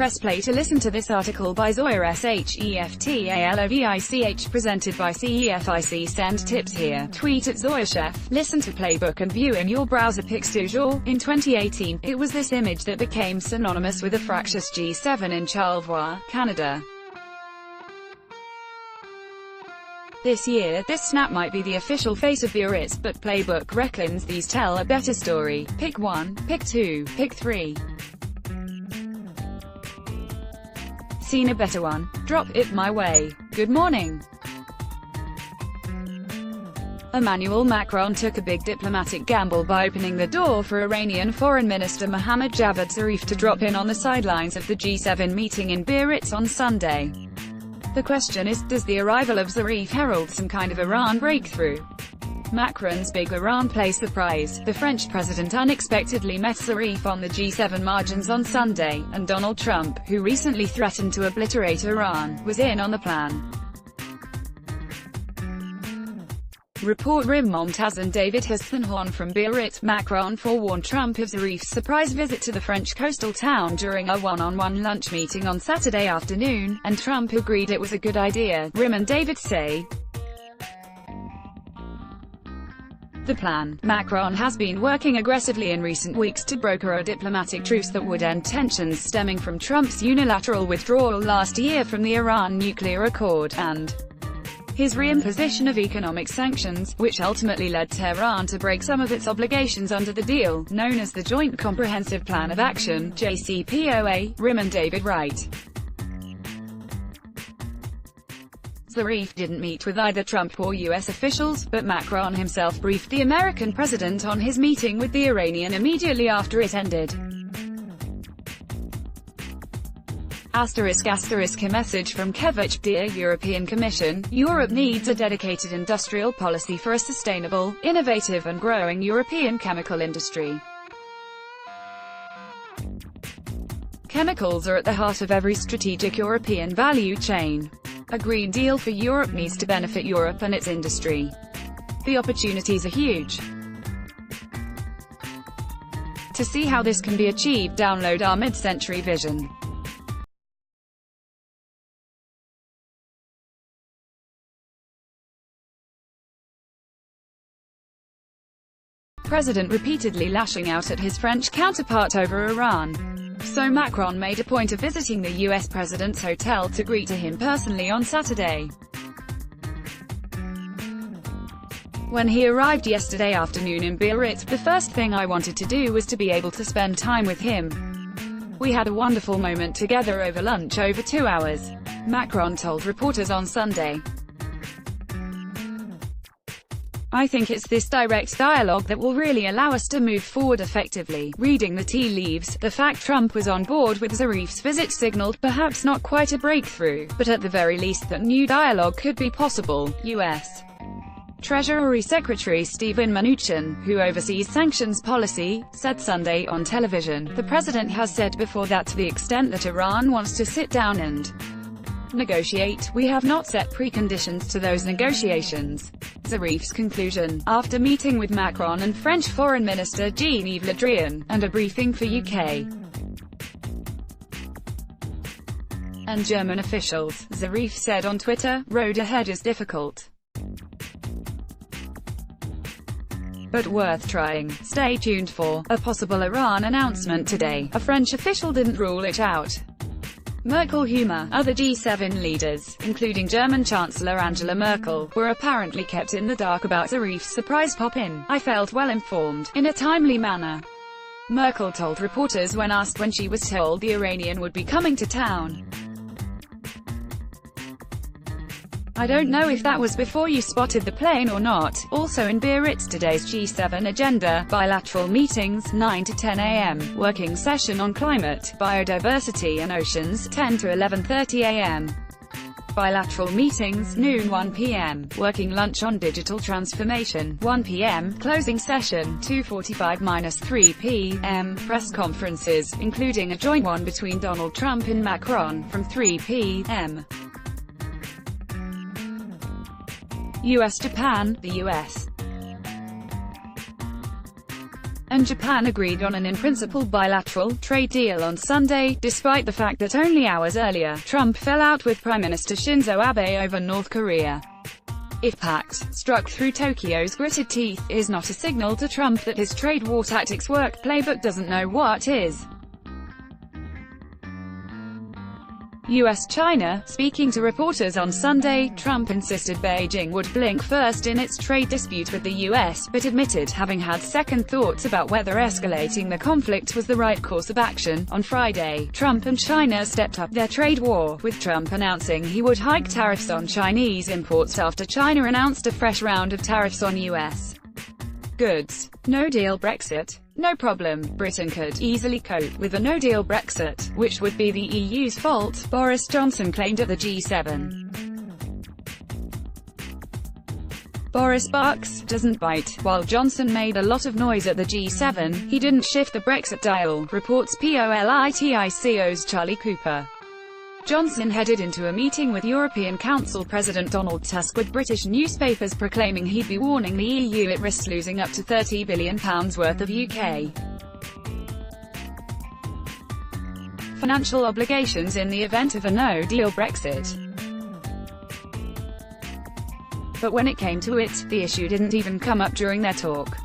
Press play to listen to this article by ZOYA SHEFTALOVICH, presented by Cefic. Send tips here. Tweet at ZOYA. Listen to Playbook and view in your browser pics du jour. In 2018, it was this image that became synonymous with a fractious G7 in Charlevoix, Canada. This year, this snap might be the official face of Biarritz, but Playbook reckons these tell a better story. Pick 1, pick 2, pick 3. Seen a better one? Drop it my way. Good morning. Emmanuel Macron took a big diplomatic gamble by opening the door for Iranian Foreign Minister Mohammad Javad Zarif to drop in on the sidelines of the G7 meeting in Biarritz on Sunday. The question is, does the arrival of Zarif herald some kind of Iran breakthrough? Macron's big Iran play surprised. The French president unexpectedly met Zarif on the G7 margins on Sunday, and Donald Trump, who recently threatened to obliterate Iran, was in on the plan. Report Rim Momtaz and David Hassanhorn from Biarritz. Macron forewarned Trump of Zarif's surprise visit to the French coastal town during a one-on-one lunch meeting on Saturday afternoon, and Trump agreed it was a good idea, Rim and David say. The plan. Macron has been working aggressively in recent weeks to broker a diplomatic truce that would end tensions stemming from Trump's unilateral withdrawal last year from the Iran nuclear accord, and his reimposition of economic sanctions, which ultimately led Tehran to break some of its obligations under the deal, known as the Joint Comprehensive Plan of Action, JCPOA, Rim and David write. Zarif didn't meet with either Trump or U.S. officials, but Macron himself briefed the American president on his meeting with the Iranian immediately after it ended. **** A message from Cefic. Dear European Commission, Europe needs a dedicated industrial policy for a sustainable, innovative and growing European chemical industry. Chemicals are at the heart of every strategic European value chain. A Green Deal for Europe needs to benefit Europe and its industry. The opportunities are huge. To see how this can be achieved, download our mid-century vision. President repeatedly lashing out at his French counterpart over Iran. So Macron made a point of visiting the U.S. president's hotel to greet him personally on Saturday. When he arrived yesterday afternoon in Biarritz, the first thing I wanted to do was to be able to spend time with him. We had a wonderful moment together over lunch over 2 hours, Macron told reporters on Sunday. I think it's this direct dialogue that will really allow us to move forward effectively. Reading the tea leaves, the fact Trump was on board with Zarif's visit signaled perhaps not quite a breakthrough, but at the very least that new dialogue could be possible. U.S. Treasury Secretary Steven Mnuchin, who oversees sanctions policy, said Sunday on television, the president has said before that to the extent that Iran wants to sit down and negotiate, we have not set preconditions to those negotiations. Zarif's conclusion, after meeting with Macron and French Foreign Minister Jean-Yves Le Drian, and a briefing for UK and German officials, Zarif said on Twitter, road ahead is difficult, but worth trying. Stay tuned for a possible Iran announcement today. A French official didn't rule it out. Merkel humor. Other G7 leaders, including German Chancellor Angela Merkel, were apparently kept in the dark about Zarif's surprise pop-in. I felt well informed, in a timely manner, Merkel told reporters when asked when she was told the Iranian would be coming to town. I don't know if that was before you spotted the plane or not. Also in Biarritz, today's G7 agenda, bilateral meetings, 9 to 10 a.m., working session on climate, biodiversity and oceans, 10 to 11:30 a.m., bilateral meetings, noon 1 p.m., working lunch on digital transformation, 1 p.m., closing session, 2:45–3 p.m., press conferences, including a joint one between Donald Trump and Macron, from 3 p.m. U.S.-Japan, the U.S. and Japan agreed on an in-principle bilateral trade deal on Sunday, despite the fact that only hours earlier, Trump fell out with Prime Minister Shinzo Abe over North Korea. If pact, struck through Tokyo's gritted teeth, is not a signal to Trump that his trade war tactics work, Playbook doesn't know what is. US-China. Speaking to reporters on Sunday, Trump insisted Beijing would blink first in its trade dispute with the US, but admitted having had second thoughts about whether escalating the conflict was the right course of action. On Friday, Trump and China stepped up their trade war, with Trump announcing he would hike tariffs on Chinese imports after China announced a fresh round of tariffs on US goods. No-deal Brexit. No problem, Britain could easily cope with a no-deal Brexit, which would be the EU's fault, Boris Johnson claimed at the G7. Boris barks, doesn't bite. While Johnson made a lot of noise at the G7, he didn't shift the Brexit dial, reports POLITICO's Charlie Cooper. Johnson headed into a meeting with European Council President Donald Tusk, with British newspapers proclaiming he'd be warning the EU it risks losing up to £30 billion worth of UK financial obligations in the event of a no-deal Brexit. But when it came to it, the issue didn't even come up during their talk.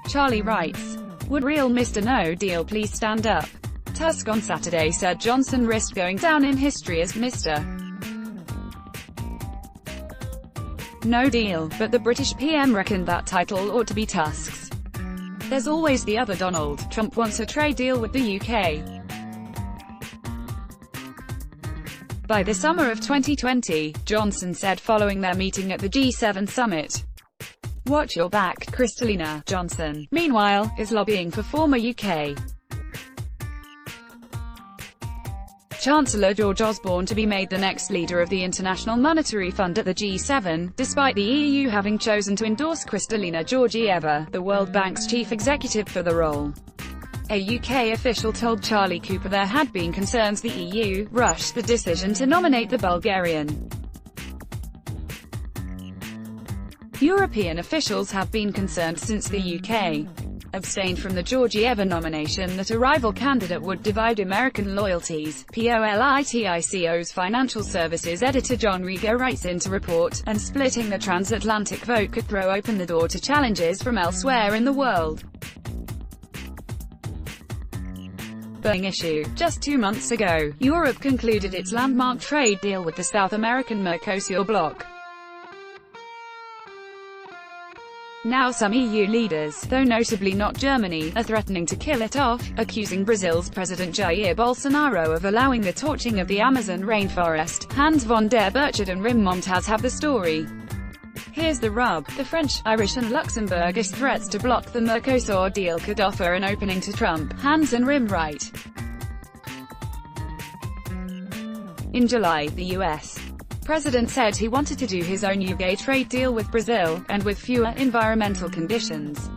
Charlie writes, "Would real Mr. No Deal please stand up?" Tusk on Saturday said Johnson risked going down in history as Mr. No Deal, but the British PM reckoned that title ought to be Tusk's. There's always the other Donald. Trump wants a trade deal with the UK. By the summer of 2020, Johnson said following their meeting at the G7 summit. "Watch your back, Kristalina." Johnson, meanwhile, is lobbying for former UK Chancellor George Osborne to be made the next leader of the International Monetary Fund at the G7, despite the EU having chosen to endorse Kristalina Georgieva, the World Bank's chief executive, for the role. A UK official told Charlie Cooper there had been concerns the EU rushed the decision to nominate the Bulgarian. European officials have been concerned since the UK abstained from the Georgieva nomination that a rival candidate would divide American loyalties. POLITICO's financial services editor John Rieger writes into report, and splitting the transatlantic vote could throw open the door to challenges from elsewhere in the world. Burning issue. Just 2 months ago, Europe concluded its landmark trade deal with the South American Mercosur bloc. Now some EU leaders, though notably not Germany, are threatening to kill it off, accusing Brazil's President Jair Bolsonaro of allowing the torching of the Amazon rainforest. Hans von der Burchard and Wim Montaz have the story. Here's the rub. The French, Irish and Luxembourgish threats to block the Mercosur deal could offer an opening to Trump. Hans and Wim write. In July, the U.S. President said he wanted to do his own UK trade deal with Brazil, and with fewer environmental conditions.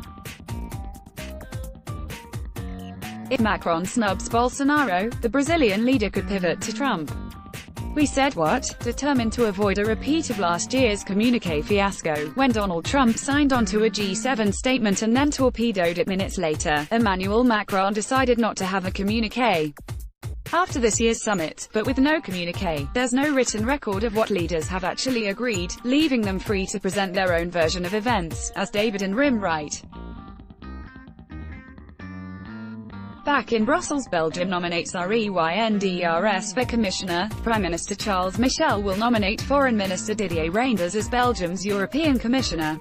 If Macron snubs Bolsonaro, the Brazilian leader could pivot to Trump. We said what? Determined to avoid a repeat of last year's communiqué fiasco, when Donald Trump signed onto a G7 statement and then torpedoed it minutes later. Emmanuel Macron decided not to have a communiqué after this year's summit, but with no communiqué, there's no written record of what leaders have actually agreed, leaving them free to present their own version of events, as David and Rim write. Back in Brussels, Belgium nominates REYNDRS for Commissioner. Prime Minister Charles Michel will nominate Foreign Minister Didier Reynders as Belgium's European Commissioner.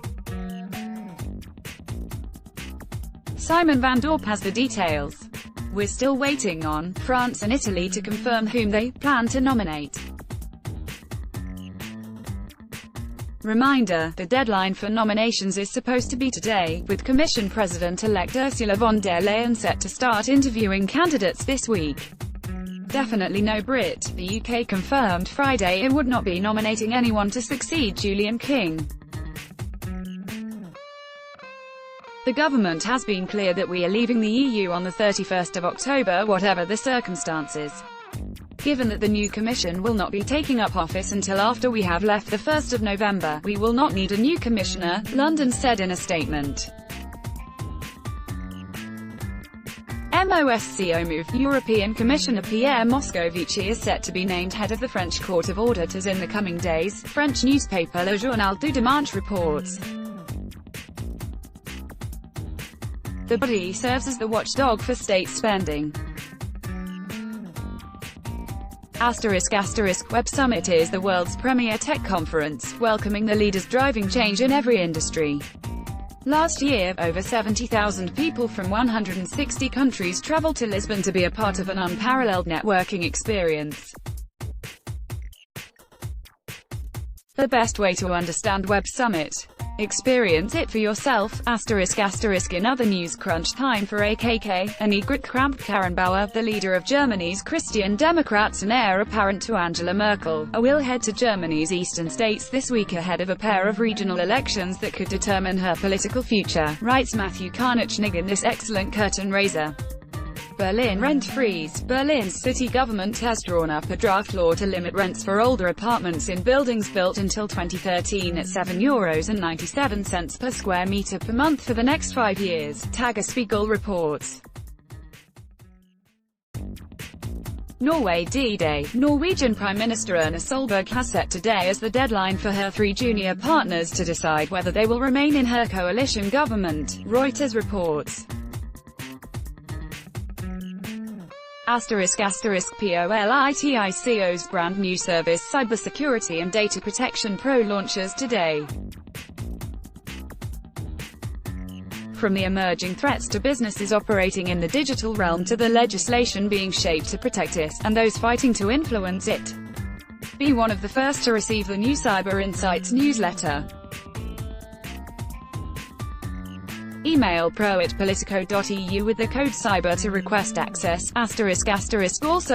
Simon van Dorp has the details. We're still waiting on France and Italy to confirm whom they plan to nominate. Reminder, the deadline for nominations is supposed to be today, with Commission President-elect Ursula von der Leyen set to start interviewing candidates this week. Definitely no Brit. The UK confirmed Friday it would not be nominating anyone to succeed Julian King. The government has been clear that we are leaving the EU on the 31st of October, whatever the circumstances. Given that the new Commission will not be taking up office until after we have left the 1st of November, we will not need a new Commissioner, London said in a statement. MOSCO move. European Commissioner Pierre Moscovici is set to be named head of the French Court of Auditors in the coming days, French newspaper Le Journal du Dimanche reports. The body serves as the watchdog for state spending. Web Summit is the world's premier tech conference, welcoming the leaders driving change in every industry. Last year, over 70,000 people from 160 countries traveled to Lisbon to be a part of an unparalleled networking experience. The best way to understand Web Summit. Experience it for yourself. In other news, crunch time for AKK. Annegret Kramp-Karrenbauer, the leader of Germany's Christian Democrats and heir apparent to Angela Merkel, will head to Germany's eastern states this week ahead of a pair of regional elections that could determine her political future, writes Matthew Karnitschnig in this excellent curtain raiser. Berlin rent freeze. Berlin's city government has drawn up a draft law to limit rents for older apartments in buildings built until 2013 at €7.97 per square meter per month for the next 5 years, Tagesspiegel reports. Norway D-Day. Norwegian Prime Minister Erna Solberg has set today as the deadline for her 3 junior partners to decide whether they will remain in her coalition government, Reuters reports. POLITICO's brand new service Cybersecurity and Data Protection Pro launches today. From the emerging threats to businesses operating in the digital realm to the legislation being shaped to protect it, and those fighting to influence it. Be one of the first to receive the new Cyber Insights newsletter. Email pro@politico.eu with the code CYBER to request access. Also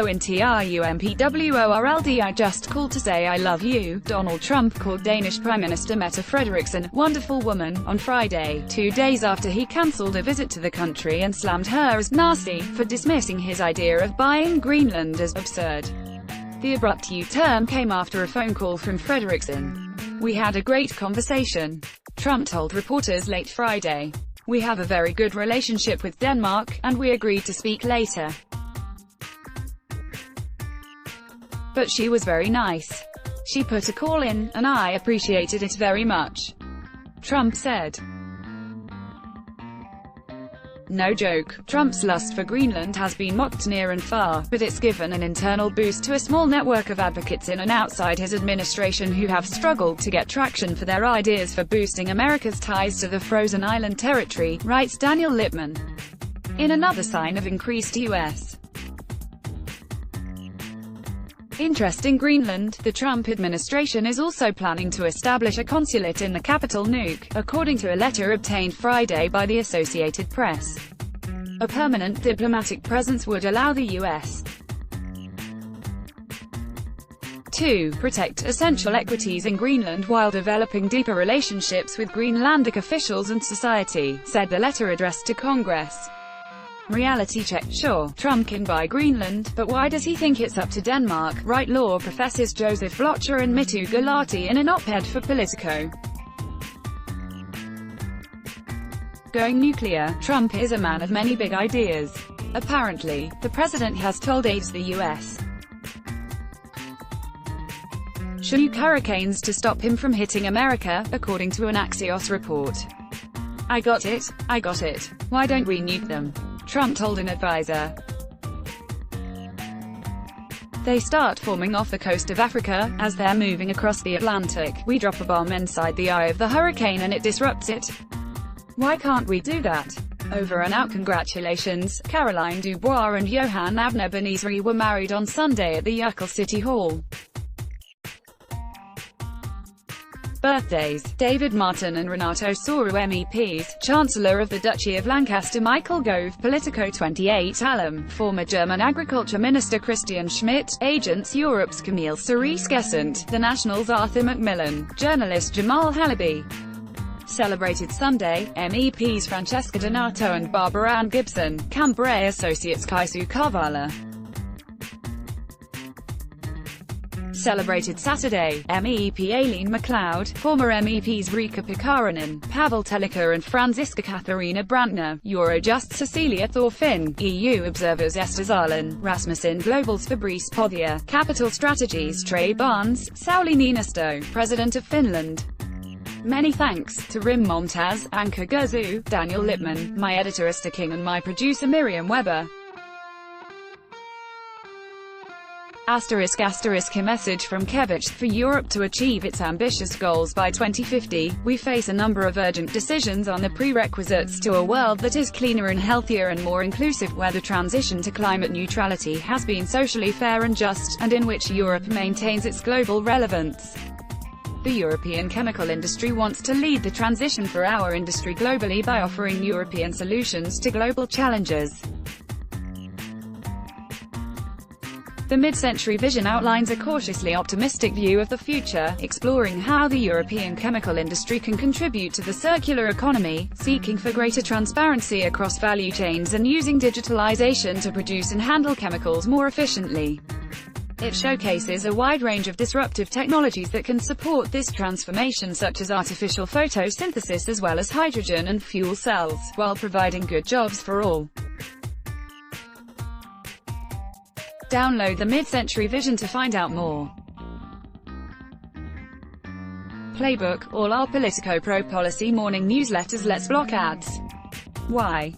in TRUMPWORLD. I just called to say I love you. Donald Trump called Danish Prime Minister Mette Frederiksen "wonderful woman" on Friday, 2 days after he cancelled a visit to the country and slammed her as "nasty" for dismissing his idea of buying Greenland as absurd. The abrupt U-turn came after a phone call from Frederiksen. "We had a great conversation," Trump told reporters late Friday. "We have a very good relationship with Denmark, and we agreed to speak later. But she was very nice. She put a call in, and I appreciated it very much," Trump said. No joke, Trump's lust for Greenland has been mocked near and far, but it's given an internal boost to a small network of advocates in and outside his administration who have struggled to get traction for their ideas for boosting America's ties to the frozen island territory, writes Daniel Lippman. In another sign of increased U.S. interest in Greenland, the Trump administration is also planning to establish a consulate in the capital Nuuk, according to a letter obtained Friday by the Associated Press. A permanent diplomatic presence would allow the U.S. to protect essential equities in Greenland while developing deeper relationships with Greenlandic officials and society, said the letter addressed to Congress. Reality check. Sure, Trump can buy Greenland, but why does he think it's up to Denmark, write law professors Joseph Blocher and Mitu Gulati in an op-ed for Politico. Going nuclear. Trump is a man of many big ideas. Apparently, the president has told aides the U.S. should nuke hurricanes to stop him from hitting America, according to an Axios report. I got it. Why don't we nuke them?" Trump told an advisor. "They start forming off the coast of Africa. As they're moving across the Atlantic, we drop a bomb inside the eye of the hurricane and it disrupts it. Why can't we do that?" Over and out. Congratulations, Caroline Dubois and Johann Abner Benizri were married on Sunday at the Yuckel City Hall. Birthdays: David Martin and Renato Soru MEPs, Chancellor of the Duchy of Lancaster Michael Gove, Politico 28 alum, former German Agriculture Minister Christian Schmidt, Agents Europe's Camille Cerise-Gesant, the National's Arthur Macmillan, journalist Jamal Halaby. Celebrated Sunday, MEPs Francesca Donato and Barbara Ann Gibson, Cambrai Associates Kaisu Carvala. celebrated Saturday. MEP Aileen MacLeod, former MEPs Riikka Pikkarainen, Pavel Telika and Franziska Katharina Brantner, Eurojust Cecilia Thorfinn, EU observers Esther Zalen, Rasmussen Global's Fabrice Pothier, Capital Strategies Trey Barnes, Sauli Niinisto, President of Finland. Many thanks to Rim Montaz, Anka Gurzu, Daniel Lippman, my editor Esther King and my producer Miriam Weber. **** A message from Cefic: for Europe to achieve its ambitious goals by 2050, we face a number of urgent decisions on the prerequisites to a world that is cleaner and healthier and more inclusive, where the transition to climate neutrality has been socially fair and just, and in which Europe maintains its global relevance. The European chemical industry wants to lead the transition for our industry globally by offering European solutions to global challenges. The mid-century vision outlines a cautiously optimistic view of the future, exploring how the European chemical industry can contribute to the circular economy, seeking for greater transparency across value chains and using digitalization to produce and handle chemicals more efficiently. It showcases a wide range of disruptive technologies that can support this transformation, such as artificial photosynthesis as well as hydrogen and fuel cells, while providing good jobs for all. Download the Mid-Century Vision to find out more. Playbook, all our Politico Pro policy morning newsletters. Let's block ads. Why?